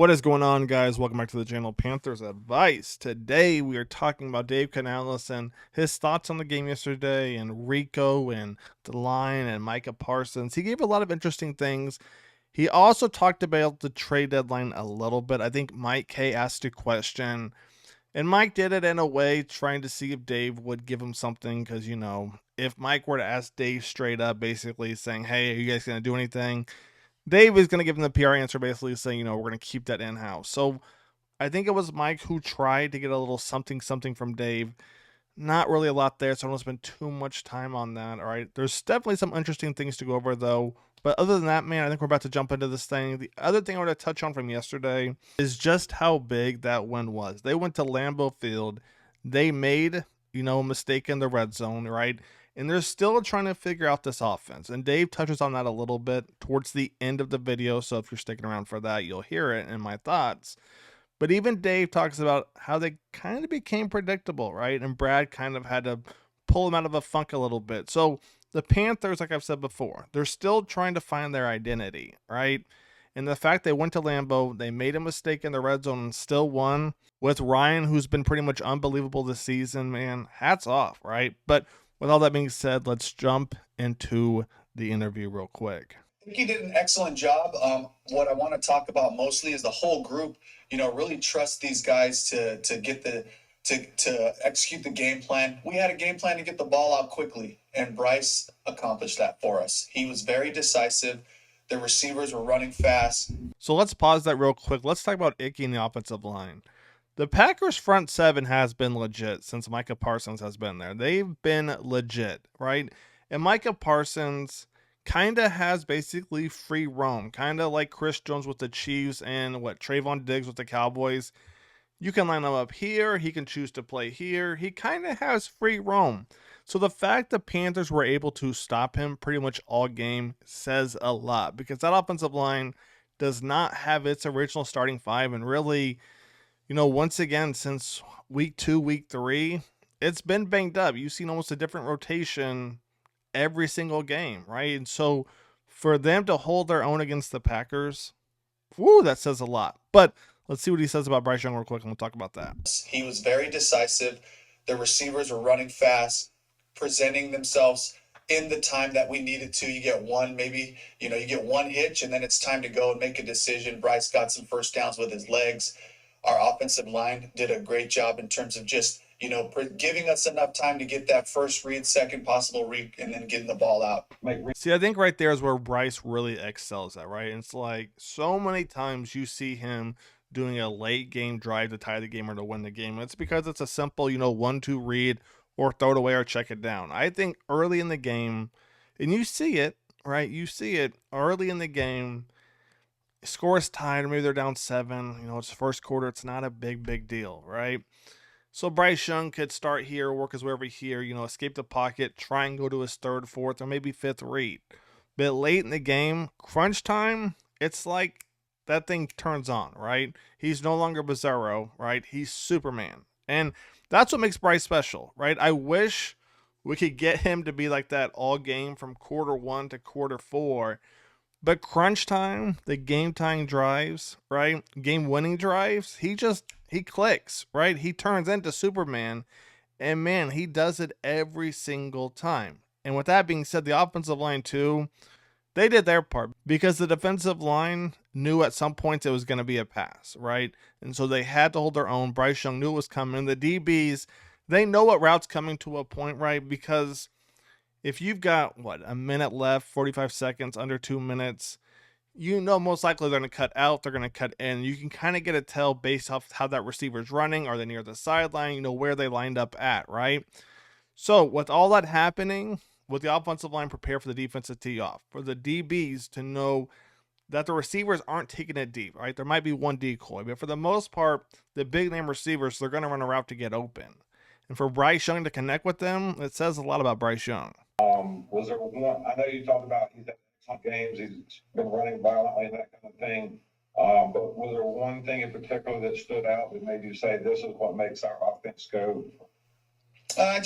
What is going on, guys? Welcome back to the channel Panthers Advice. Today we are talking about Dave Canales and his thoughts on the game yesterday, and Rico and the line and Micah Parsons. He gave a lot of interesting things. He also talked about the trade deadline a little bit. I think Mike K asked a question, and Mike did it in a way trying to see if Dave would give him something, because, if Mike were to ask Dave straight up, basically saying, hey, are you guys going to do anything? Dave is going to give him the PR answer, basically saying, we're going to keep that in house. So I think it was Mike who tried to get a little something from Dave. Not really a lot there, so I don't spend too much time on that. All right. There's definitely some interesting things to go over, though. But other than that, man, I think we're about to jump into this thing. The other thing I want to touch on from yesterday is just how big that win was. They went to Lambeau Field. They made, a mistake in the red zone, right? And they're still trying to figure out this offense. And Dave touches on that a little bit towards the end of the video. So if you're sticking around for that, you'll hear it in my thoughts. But even Dave talks about how they kind of became predictable, right? And Brad kind of had to pull them out of a funk a little bit. So the Panthers, like I've said before, they're still trying to find their identity, right? And the fact they went to Lambeau, they made a mistake in the red zone and still won with Ryan, who's been pretty much unbelievable this season, man. Hats off, right? But with all that being said, let's jump into the interview real quick. I think he did an excellent job. What I want to talk about mostly is the whole group. Really trust these guys to get to execute the game plan. We had a game plan to get the ball out quickly, and Bryce accomplished that for us. He was very decisive. The receivers were running fast. So let's pause that real quick. Let's talk about Icky and the offensive line. The Packers front seven has been legit since Micah Parsons has been there. They've been legit, right? And Micah Parsons kind of has basically free roam, kind of like Chris Jones with the Chiefs and Trayvon Diggs with the Cowboys. You can line him up here. He can choose to play here. He kind of has free roam. So the fact the Panthers were able to stop him pretty much all game says a lot, because that offensive line does not have its original starting five. And really, once again, since week 2, week 3, it's been banged up. You've seen almost a different rotation every single game, right? And so for them to hold their own against the Packers, that says a lot. But let's see what he says about Bryce Young real quick, and we'll talk about that. He was very decisive. The receivers were running fast, presenting themselves in the time that we needed to. You get one, maybe, you get one hitch, and then it's time to go and make a decision. Bryce got some first downs with his legs. Our offensive line did a great job in terms of just, giving us enough time to get that first read, second possible read, and then getting the ball out. See, I think right there is where Bryce really excels at, right? And it's like so many times you see him doing a late game drive to tie the game or to win the game. It's because it's a simple, 1-2 read, or throw it away or check it down. I think early in the game, and you see it, right? You see it early in the game. Score is tied, or maybe they're down 7. It's the first quarter. It's not a big deal, right? So Bryce Young could start here, work his way over here, escape the pocket, try and go to his third, fourth, or maybe fifth read. But late in the game, crunch time, it's like that thing turns on, right? He's no longer Bizarro, right? He's Superman. And that's what makes Bryce special, right? I wish we could get him to be like that all game from quarter 1 to quarter 4. But crunch time, the game tying drives, right? Game winning drives, he clicks, right? He turns into Superman. And man, he does it every single time. And with that being said, the offensive line too, they did their part, because the defensive line knew at some points it was going to be a pass, right? And so they had to hold their own. Bryce Young knew it was coming. The DBs, they know what route's coming to a point, right? Because if you've got, a minute left, 45 seconds, under 2 minutes, most likely they're going to cut out, they're going to cut in. You can kind of get a tell based off how that receiver's running. Are they near the sideline? Where they lined up at, right? So with all that happening, with the offensive line prepare for the defense to tee off, for the DBs to know that the receivers aren't taking it deep, right? There might be one decoy, but for the most part, the big name receivers, they're going to run a route to get open. And for Bryce Young to connect with them, it says a lot about Bryce Young. Was there one? I know you talked about he's had excellent games. He's been running violently and that kind of thing. But was there one thing in particular that stood out that made you say this is what makes our offense go? I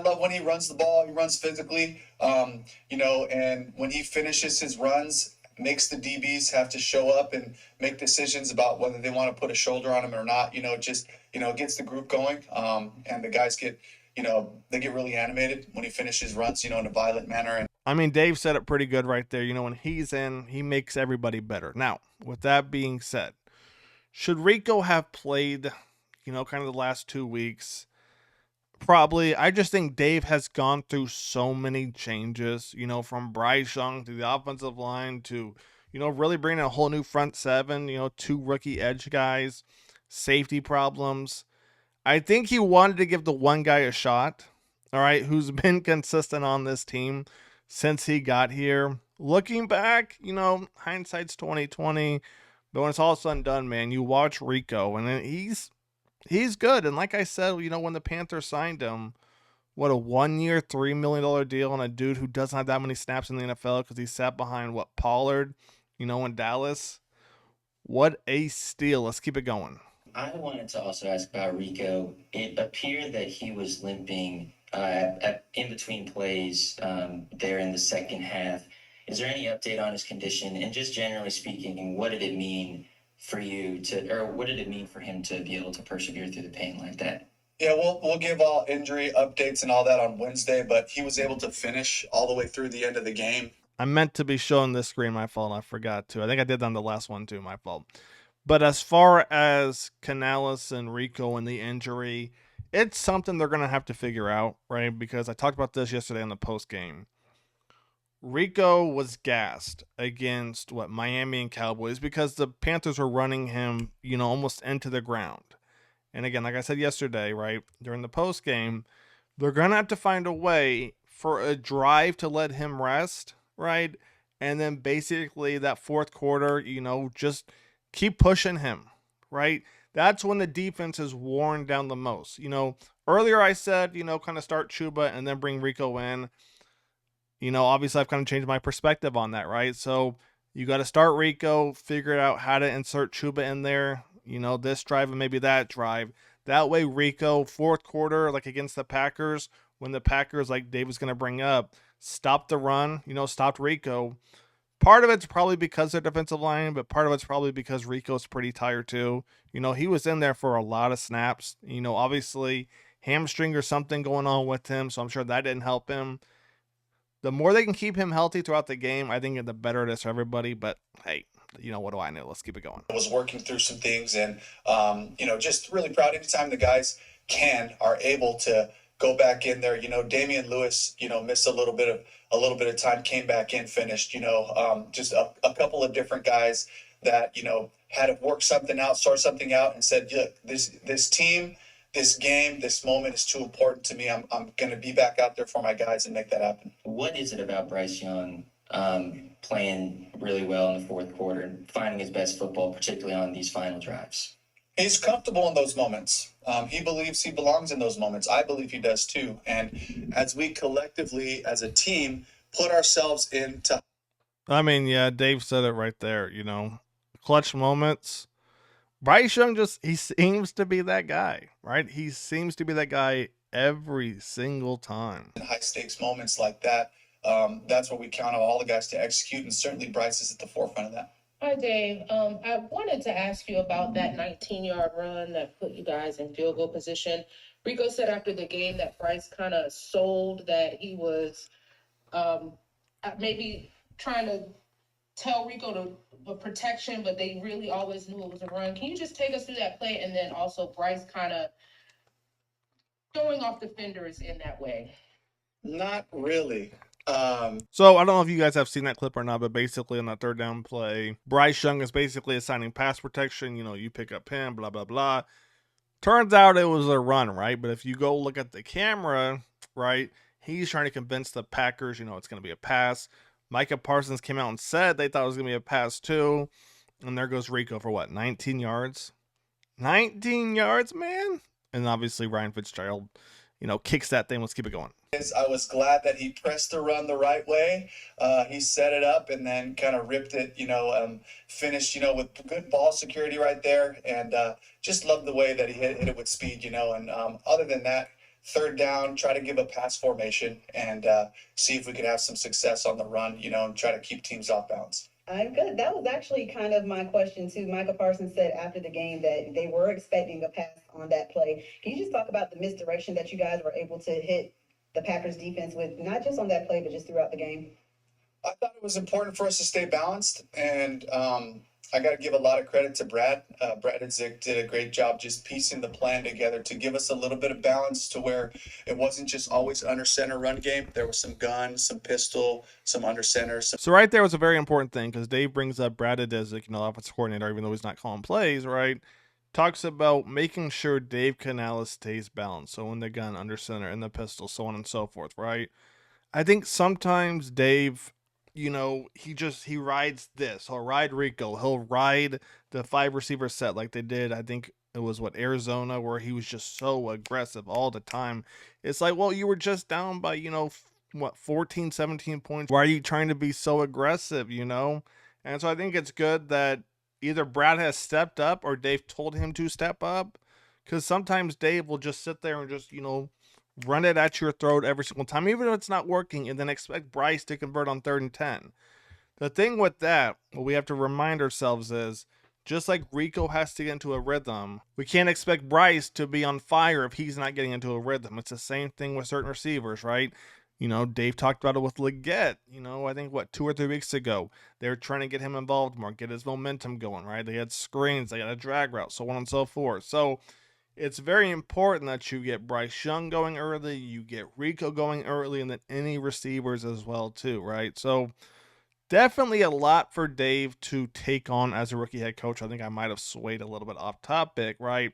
love when he runs the ball. He runs physically, and when he finishes his runs, makes the DBs have to show up and make decisions about whether they want to put a shoulder on him or not. Just gets the group going, and the guys get they get really animated when he finishes runs, in a violent manner. And I mean, Dave said it pretty good right there. When he's in, he makes everybody better. Now, with that being said, should Rico have played, kind of the last 2 weeks? Probably. I just think Dave has gone through so many changes, from Bryce Young to the offensive line to, really bringing a whole new front seven, two rookie edge guys, safety problems. I think he wanted to give the one guy a shot, all right, who's been consistent on this team since he got here. Looking back, hindsight's 2020, but when it's all said and done, man, you watch Rico and he's good. And like I said, when the Panthers signed him, what a 1 year, $3 million deal on a dude who doesn't have that many snaps in the NFL because he sat behind Pollard, in Dallas. What a steal. Let's keep it going. I wanted to also ask about Rico. It appeared that he was limping in between plays there in the second half. Is there any update on his condition? And just generally speaking, what did it mean for what did it mean for him to be able to persevere through the pain like that? Yeah, we'll give all injury updates and all that on Wednesday, but he was able to finish all the way through the end of the game. I meant to be showing this screen, my fault. I forgot to. I think I did on the last one too, my fault. But as far as Canales and Rico and the injury, it's something they're going to have to figure out, right? Because I talked about this yesterday in the post game. Rico was gassed against Miami and Cowboys because the Panthers were running him, almost into the ground. And again, like I said yesterday, right, during the post game, they're going to have to find a way for a drive to let him rest, right? And then basically that fourth quarter, just keep pushing him, right? That's when the defense is worn down the most. Earlier I said, kind of start Chuba and then bring Rico in. Obviously I've kind of changed my perspective on that, right? So you got to start Rico, figure out how to insert Chuba in there, this drive and maybe that drive. That way Rico, fourth quarter, like against the Packers, when the Packers, like Dave was going to bring up, stopped the run, stopped Rico. Part of it's probably because of their defensive line, but part of it's probably because Rico's pretty tired too. He was in there for a lot of snaps. Obviously hamstring or something going on with him, so I'm sure that didn't help him. The more they can keep him healthy throughout the game, I think the better it is for everybody. But hey, what do I know? Let's keep it going. I was working through some things and, just really proud anytime the guys are able to go back in there. Damian Lewis, missed a little bit of time, came back in, finished, just a couple of different guys that, had to work something out, sort something out and said, look, this team, this game, this moment is too important to me. I'm going to be back out there for my guys and make that happen. What is it about Bryce Young playing really well in the fourth quarter and finding his best football, particularly on these final drives? He's comfortable in those moments. He believes he belongs in those moments. I believe he does too. And as we collectively, as a team, put ourselves into... I mean, yeah, Dave said it right there, clutch moments. Bryce Young he seems to be that guy, right? He seems to be that guy every single time. In high stakes moments like that, that's what we count on all the guys to execute, and certainly Bryce is at the forefront of that. Hi, Dave. I wanted to ask you about that 19-yard run that put you guys in field goal position. Rico said after the game that Bryce kind of sold that he was maybe trying to tell Rico to protection, but they really always knew it was a run. Can you just take us through that play and then also Bryce kind of throwing off defenders in that way? Not really. So I don't know if you guys have seen that clip or not, but basically on that third down play, Bryce Young is basically assigning pass protection. You pick up him, blah, blah, blah. Turns out it was a run, right? But if you go look at the camera, right, he's trying to convince the Packers, it's going to be a pass. Micah Parsons came out and said they thought it was going to be a pass too. And there goes Rico for 19 yards? 19 yards, man? And obviously Ryan Fitzgerald, kicks that thing. Let's keep it going. I was glad that he pressed the run the right way. He set it up and then kind of ripped it, finished, with good ball security right there. And just loved the way that he hit it with speed, and other than that, third down, try to give a pass formation and see if we could have some success on the run, and try to keep teams off bounds. I'm good. That was actually kind of my question too. Michael Parsons said after the game that they were expecting a pass on that play. Can you just talk about the misdirection that you guys were able to hit the Packers defense with, not just on that play, but just throughout the game? I thought it was important for us to stay balanced, and I got to give a lot of credit to Brad. Brad and Zick did a great job just piecing the plan together to give us a little bit of balance to where it wasn't just always under center run game. There was some gun, some pistol, some under center. So right there was a very important thing because Dave brings up Brad Adizik, offensive coordinator, even though he's not calling plays, right? Talks about making sure Dave Canales stays balanced. So in the gun, under center, in the pistol, so on and so forth, right? I think sometimes Dave, he rides this. He'll ride Rico. He'll ride the 5 receiver set like they did. I think it was Arizona, where he was just so aggressive all the time. It's like, well, you were just down by, 14, 17 points. Why are you trying to be so aggressive, And so I think it's good that either Brad has stepped up or Dave told him to step up. Because sometimes Dave will just sit there and just, run it at your throat every single time, even if it's not working, and then expect Bryce to convert on 3rd and 10. The thing with that, what we have to remind ourselves is, just like Rico has to get into a rhythm, we can't expect Bryce to be on fire if he's not getting into a rhythm. It's the same thing with certain receivers, right? Dave talked about it with Leggett, I think 2 or 3 weeks ago. They were trying to get him involved more, get his momentum going, right? They had screens, they had a drag route, so on and so forth. So it's very important that you get Bryce Young going early, you get Rico going early, and then any receivers as well too, right? So definitely a lot for Dave to take on as a rookie head coach. I think I might have swayed a little bit off topic, right?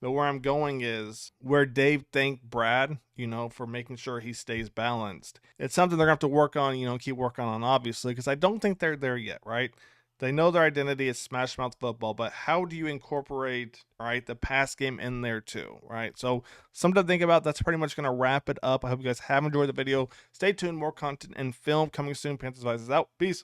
But where I'm going is where Dave thanked Brad, for making sure he stays balanced. It's something they're going to have to work on, keep working on, obviously, because I don't think they're there yet, right? They know their identity is smash mouth football, but how do you incorporate, right, the pass game in there too, right? So something to think about. That's pretty much going to wrap it up. I hope you guys have enjoyed the video. Stay tuned. More content and film coming soon. Panthers Advice is out. Peace.